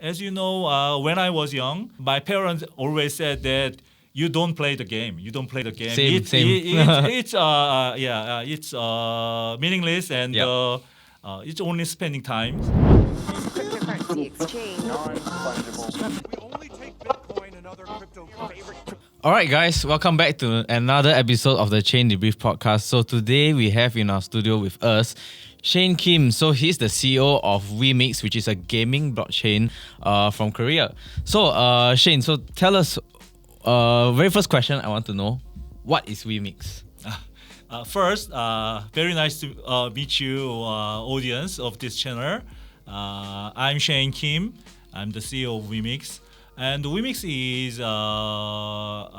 As you know, when I was young, my parents always said that you don't play the game. You don't play the game. It's meaningless and it's only spending time. Cryptocurrency exchange. Non-fungible. We only take Bitcoin and other cryptocurrencies. All right, guys, welcome back to another episode of the Chain Debrief podcast. So today we have in our studio with us Shane Kim. So he's the CEO of Wemix, which is a gaming blockchain from Korea. So Shane, so tell us, very first question I want to know, what is Wemix? First, very nice to meet you, audience of this channel. I'm Shane Kim. I'm the CEO of Wemix. And Wemix is a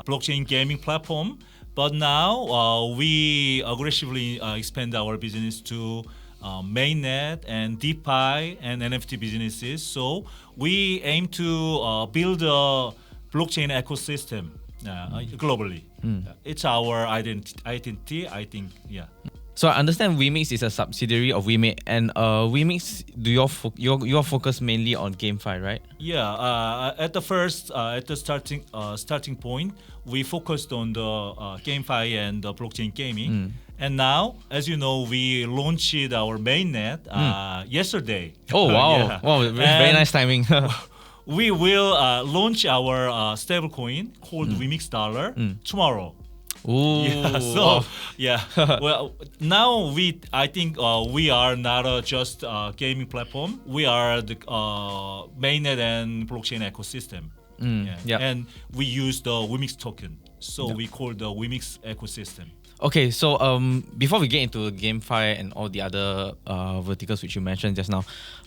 blockchain gaming platform. But now we aggressively expand our business to mainnet and DeFi and NFT businesses. So we aim to build a blockchain ecosystem globally. It's our identity, I think, yeah. So I understand Wemix is a subsidiary of Wemade, and Wemix, do your focus mainly on GameFi, right? Yeah, at the starting point, we focused on the GameFi and the blockchain gaming. And now, as you know, we launched our mainnet yesterday. Oh wow! Yeah. Wow, very nice timing. We will launch our stablecoin called Wemix Dollar tomorrow. Ooh. Yeah, so well, now I think we are not just a gaming platform. We are the mainnet and blockchain ecosystem. And we use the Wemix token, so we call the Wemix ecosystem. Okay, so before we get into GameFi and all the other verticals which you mentioned just now,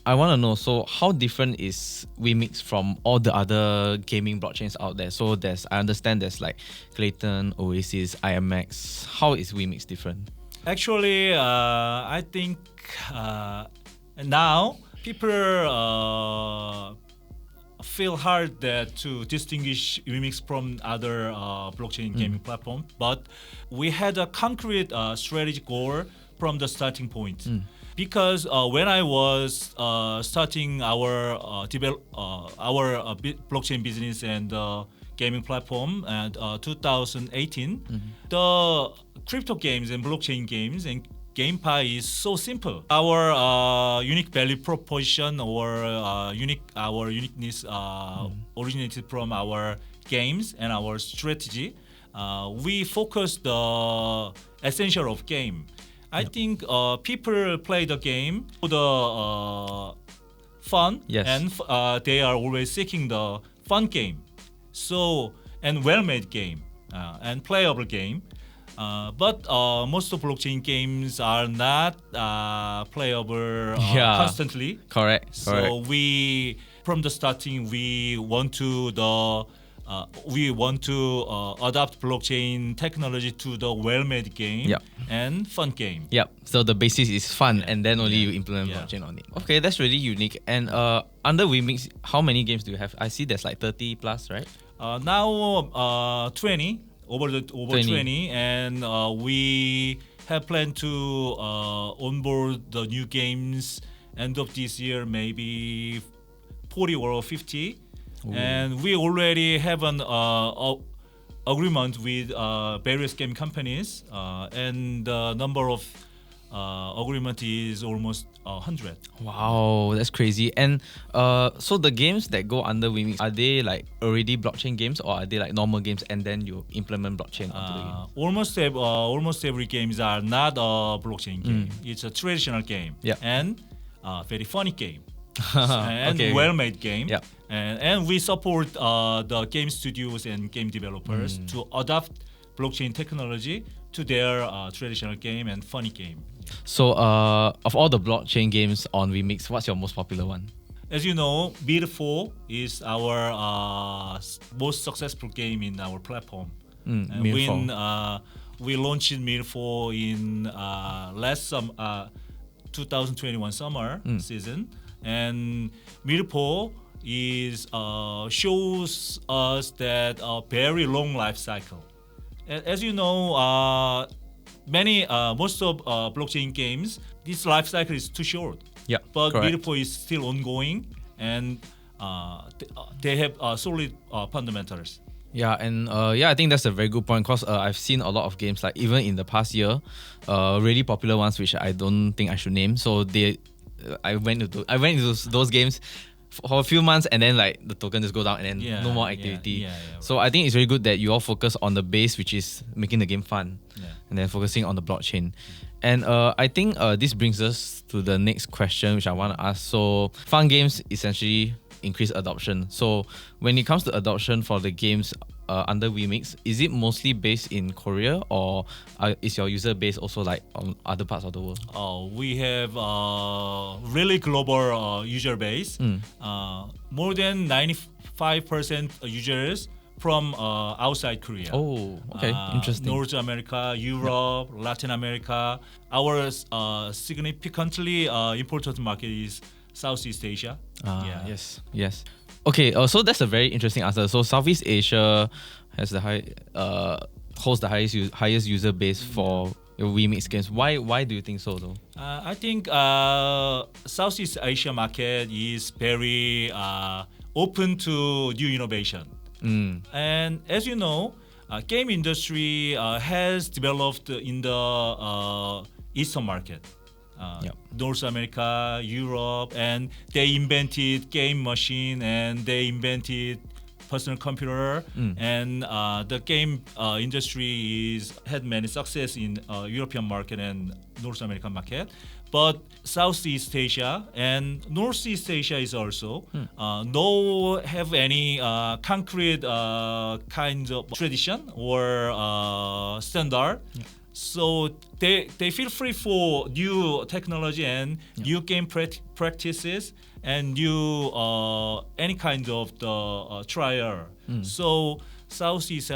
I want to know, so how different is Wemix from all the other gaming blockchains out there? So I understand there's like Clayton, Oasis, IMX. How is Wemix different? Actually, I think now people feel hard to distinguish Wemix from other blockchain gaming platform, but we had a concrete strategic goal from the starting point. Because when I was starting our blockchain business and gaming platform at 2018, the crypto games and blockchain games and GameFi is so simple. Our unique value proposition or uniqueness originated from our games and our strategy. We focus the essential of game. I think people play the game for the fun, and they are always seeking the fun game. So, and well-made game and playable game. But most of blockchain games are not playable constantly. Correct. So we, from the starting, we want to adapt blockchain technology to the well-made game and fun game. Yep. So the basis is fun, and then only you implement blockchain on it. Okay, that's really unique. And under Wemix, how many games do you have? I see there's like 30 plus, right? Now 20. Over 20, and we have planned to onboard the new games end of this year, maybe 40 or 50. Ooh. And we already have an agreement with various game companies, and the number of agreement is almost 100. Wow, that's crazy. And so the games that go under Wemix, are they like already blockchain games, or are they like normal games and then you implement blockchain onto the game? Almost every games are not a blockchain game. It's a traditional game and very funny game. And well-made game. And we support the game studios and game developers to adapt blockchain technology to their traditional game and funny game. So, of all the blockchain games on Wemix, what's your most popular one? As you know, Mir 4 is our most successful game in our platform. And we launched Mir 4 in last 2021 summer season, and Mir 4 is shows us that a very long life cycle. As you know, most of blockchain games, this life cycle is too short. Yeah, but correct. Beautiful is still ongoing, and they have solid fundamentals. Yeah, and I think that's a very good point because I've seen a lot of games like even in the past year, really popular ones which I don't think I should name. So I went into those games for a few months and then like the token just go down and then no more activity. So I think it's very good that you all focus on the base, which is making the game fun, and then focusing on the blockchain. And I think this brings us to the next question, which I want to ask. So fun games essentially increase adoption. So when it comes to adoption for the games under Wemix, is it mostly based in Korea or is your user base also like on other parts of the world? We have really global user base. More than 95% users from outside Korea. Oh, okay, interesting. North America, Europe, Latin America. Our significantly important market is Southeast Asia. Yes. Okay, so that's a very interesting answer. So Southeast Asia has the holds the highest user base for your Wemix games. Why do you think so though? I think Southeast Asia market is very open to new innovation. And as you know, game industry has developed in the Eastern market. North America, Europe, and they invented game machine and they invented personal computer, and the game industry had many success in European market and North American market. But Southeast Asia and Northeast Asia is also no have any concrete kinds of tradition or standard. So they feel free for new technology and new game practices and new any kind of the trial. So Southeast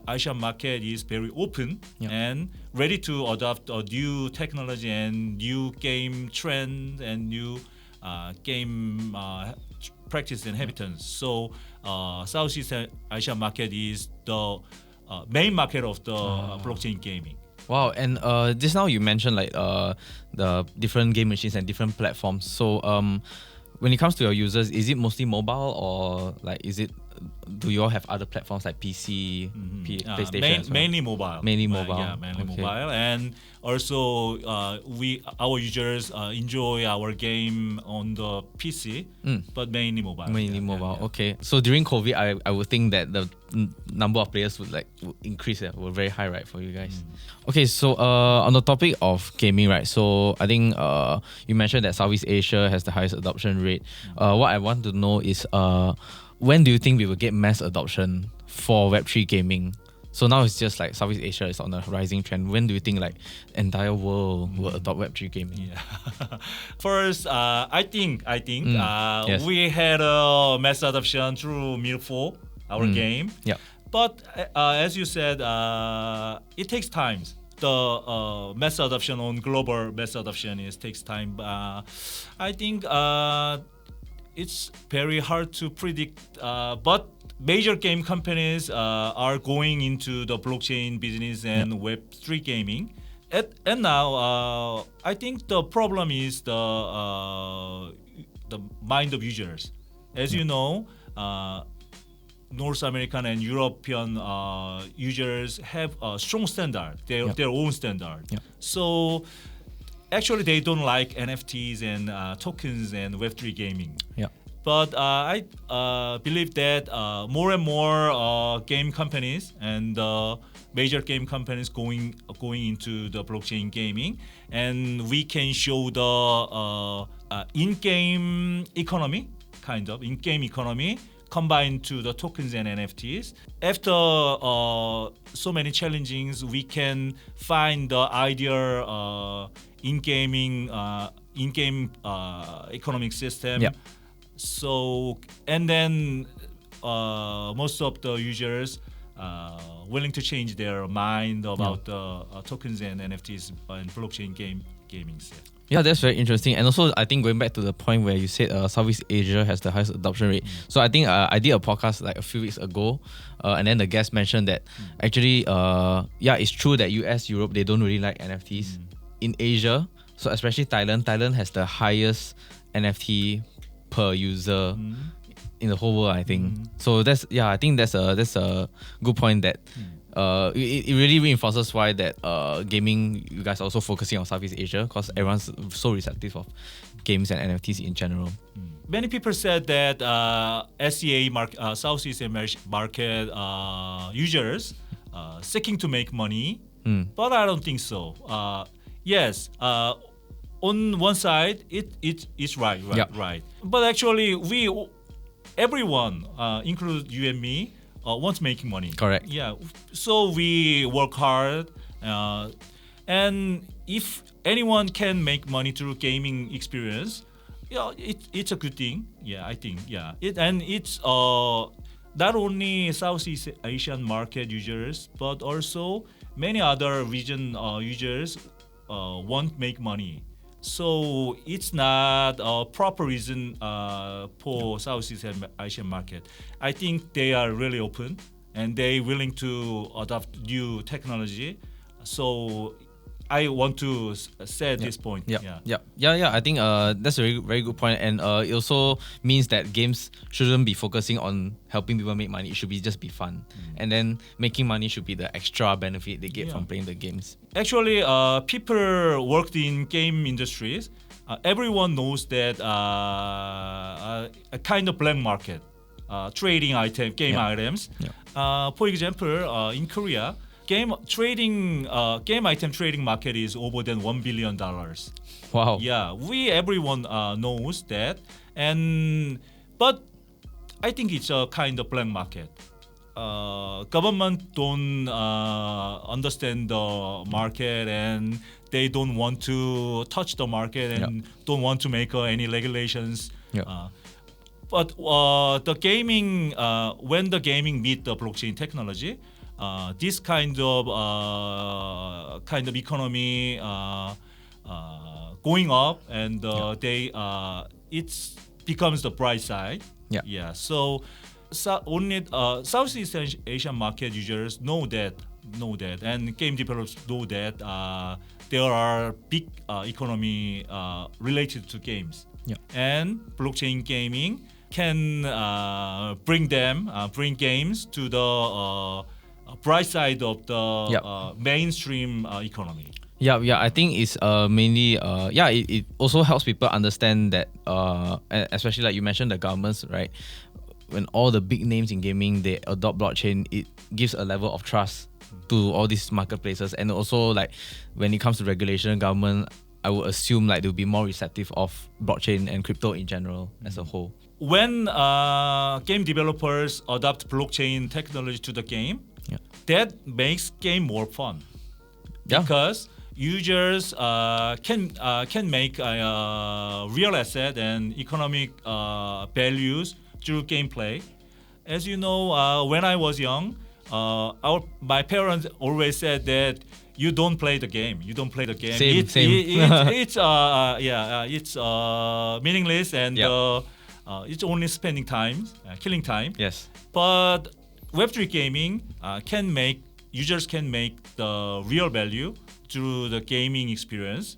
Asia market is very open and ready to adopt a new technology and new game trend and new game practice and habits. So Southeast Asia market is the main market of the blockchain gaming. Wow, and just now you mentioned like the different game machines and different platforms. So when it comes to your users, is it mostly mobile or like do you all have other platforms like PC, PlayStation? Mainly mobile. Mainly mobile. Mainly mobile. And also our users enjoy our game on the PC, but mainly mobile. Mainly mobile. Okay. So during COVID, I would think that the number of players would increase. Were very high, right, for you guys. Okay. So on the topic of gaming, right? So I think you mentioned that Southeast Asia has the highest adoption rate. What I want to know is when do you think we will get mass adoption for Web3 gaming? So now it's just like Southeast Asia is on a rising trend. When do you think like entire world will adopt Web3 gaming? First, I think Yes. we had a mass adoption through Mil4, our game. But as you said, it takes time. The mass adoption on global mass adoption takes time. I think it's very hard to predict, but major game companies are going into the blockchain business and Web3 gaming. And now, I think the problem is the mind of users. As you know, North American and European users have a strong standard, their own standard. So actually, they don't like NFTs and tokens and Web3 gaming. But I believe that more and more game companies and major game companies going into the blockchain gaming, and we can show the in-game economy, in-game economy combined to the tokens and NFTs. After so many challenges, we can find the ideal in-game economic system. So, and then most of the users willing to change their mind about tokens and NFTs and blockchain gaming. Yeah, that's very interesting. And also, I think going back to the point where you said Southeast Asia has the highest adoption rate. So I think I did a podcast like a few weeks ago, and then the guest mentioned that actually, it's true that US, Europe, they don't really like NFTs. In Asia, so especially Thailand has the highest NFT per user in the whole world, I think. So I think that's a good point that it really reinforces why that gaming, you guys are also focusing on Southeast Asia because everyone's so receptive of games and NFTs in general. Many people said that SEA Southeast Asia market users seeking to make money, but I don't think so. Yes, on one side it's right. But actually, everyone, include you and me, wants making money. Correct. Yeah. So we work hard, and if anyone can make money through gaming experience, yeah, it's a good thing. Yeah, I think. Yeah. It's not only Southeast Asian market users, but also many other region users want to make money. So it's not a proper reason for Southeast Asian market. I think they are really open and they willing to adopt new technology. So I want to say this point. Yeah. I think that's a very, very good point, and it also means that games shouldn't be focusing on helping people make money. It should be just be fun, and then making money should be the extra benefit they get from playing the games. Actually, people worked in game industries. Everyone knows that a kind of black market, trading game items. For example, in Korea, game item trading market is over than $1 billion. Wow. Yeah, everyone knows that, but I think it's a kind of black market. Government don't understand the market and they don't want to touch the market and don't want to make any regulations. But the gaming, when the gaming meet the blockchain technology, this kind of economy going up, and it becomes the bright side. So only Southeast Asian market users know that, and game developers know that there are big economy related to games, and blockchain gaming can bring games to the bright side of the mainstream economy. I think it's mainly it also helps people understand that especially like you mentioned the governments, right? When all the big names in gaming they adopt blockchain, it gives a level of trust to all these marketplaces, and also like when it comes to regulation, government, I would assume like they'll be more receptive of blockchain and crypto in general as a whole. When game developers adopt blockchain technology to the game, that makes game more fun because users can make real asset and economic values through gameplay. As you know, when I was young, my parents always said that you don't play the game. Same. It's meaningless and it's only spending time, killing time. Yes. But Web3 gaming users can make the real value through the gaming experience.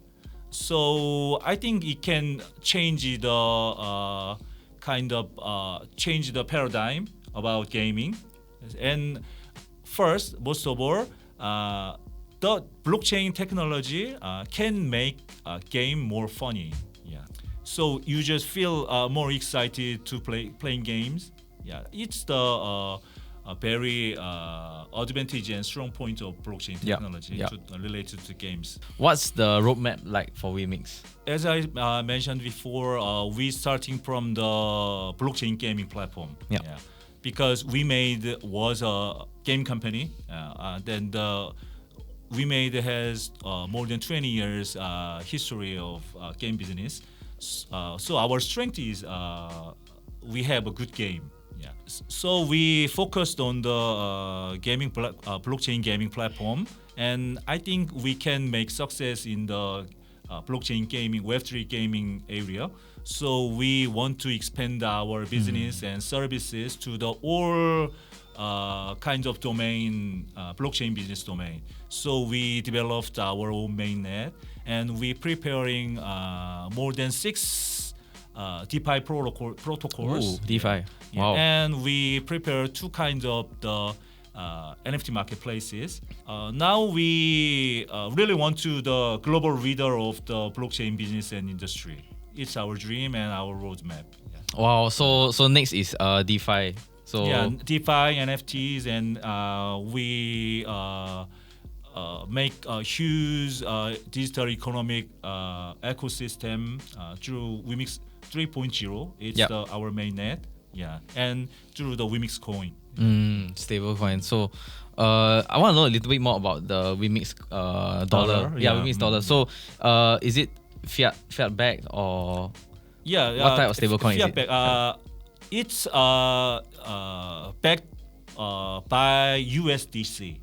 So I think it can change the change the paradigm about gaming. And first, most of all, the blockchain technology can make a game more funny. So users feel more excited to playing games. It's the very advantage and strong point of blockchain technology related to games. What's the roadmap like for Wemix? As I mentioned before, we starting from the blockchain gaming platform. Because Wemade was a game company. Then Wemade has more than 20 years history of game business. So our strength is we have a good game. So we focused on the blockchain gaming platform, and I think we can make success in the blockchain gaming, Web3 gaming area. So we want to expand our business and services to the all kinds of domain, blockchain business domain. So we developed our own mainnet, and we preparing more than 6 DeFi protocols. Oh, DeFi. Yeah, Wow. and we prepare two kinds of the NFT marketplaces. Now we really want to the global leader of the blockchain business and industry. It's our dream and our roadmap. Yeah. Wow. So next is DeFi. So Yeah, DeFi, NFTs, and we make a huge digital economic ecosystem through Wemix 3.0. It's Yep. our mainnet. Yeah, and through the Wemix coin. stablecoin. So I want to know a little bit more about the Wemix dollar. Yeah, Yeah. Wemix dollar. So is it fiat backed or Yeah. What type of stablecoin is it? It's backed by USDC.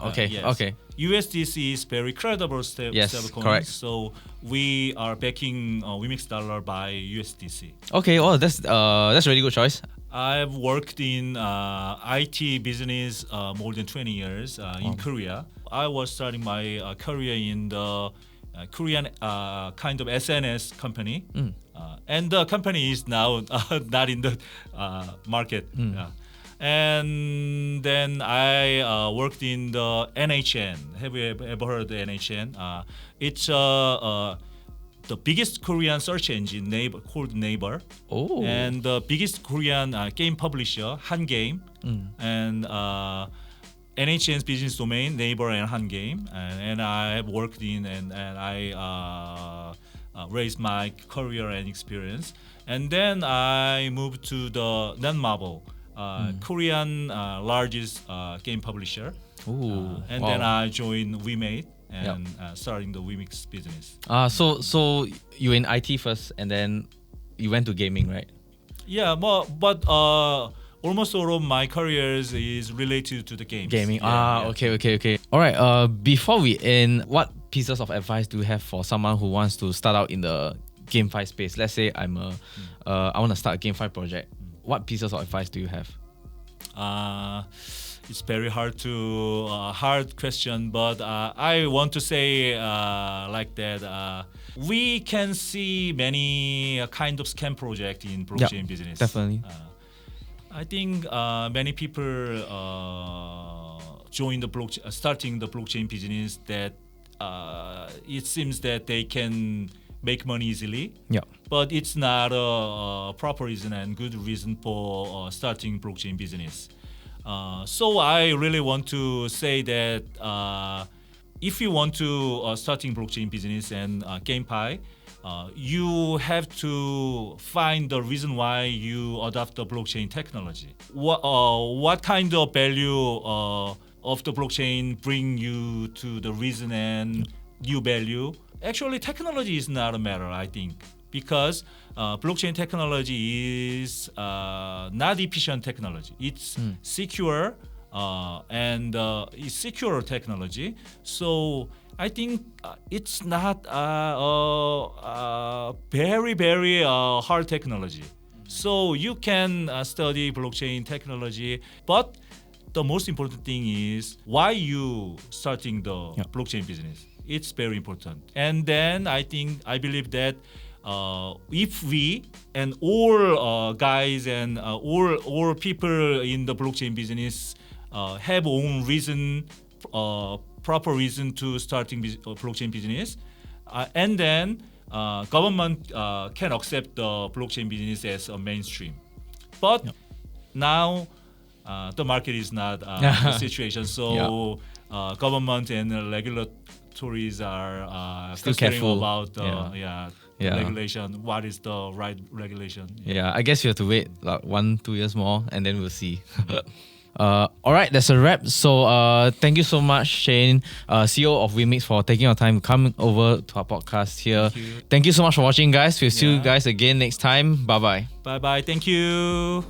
okay, Yes. okay. USDC is very credible Yes, stablecoin. correct. So we are backing Wemix dollar by USDC. Okay, oh that's a really good choice. I've worked in IT business more than 20 years in Korea. I was starting my career in the Korean kind of SNS company, and the company is now not in the market. Yeah. And then I worked in the NHN. Have you ever heard the NHN? It's the biggest Korean search engine called Naver. Oh. And the biggest Korean game publisher, Hangame, and NHN's business domain, Naver and Hangame, and I have worked in and I raised my career and experience, and then I moved to the non-marble, Korean largest game publisher, Ooh, and wow. then I joined Wemade and starting the Wemix business. So you in IT first, and then you went to gaming, right? Yeah, but almost all of my careers is related to the games. Gaming. Yeah, yeah. Okay. All right. Before we end, what pieces of advice do you have for someone who wants to start out in the GameFi space? Let's say I want to start a GameFi project. What pieces of advice do you have? It's very hard question, but I want to say like that. We can see many kind of scam project in blockchain business. Definitely. I think many people join the blockchain, starting the blockchain business that it seems that they can make money easily. Yeah. But it's not a proper reason and good reason for starting blockchain business. So I really want to say that if you want to starting blockchain business and GameFi, you have to find the reason why you adopt the blockchain technology. What kind of value of the blockchain bring you to the reason and new value? Actually, technology is not a matter, I think, because blockchain technology is not efficient technology. It's secure and it's secure technology. So I think it's not very hard technology. So you can study blockchain technology, but the most important thing is why you starting the blockchain business. It's very important. And then I believe that if we and all guys and all people in the blockchain business have own reason, proper reason to starting blockchain business, and then government can accept the blockchain business as a mainstream. But now the market is not the situation. So government and regulatories are Still considering careful. about the regulation. What is the right regulation? Yeah, I guess you have to wait like 1-2 years more, and then we'll see. All right, that's a wrap. So thank you so much, Shane, CEO of Wemix, for taking your time to come over to our podcast here. Thank you so much for watching, guys. We'll see you guys again next time. Bye-bye. Bye-bye. Thank you.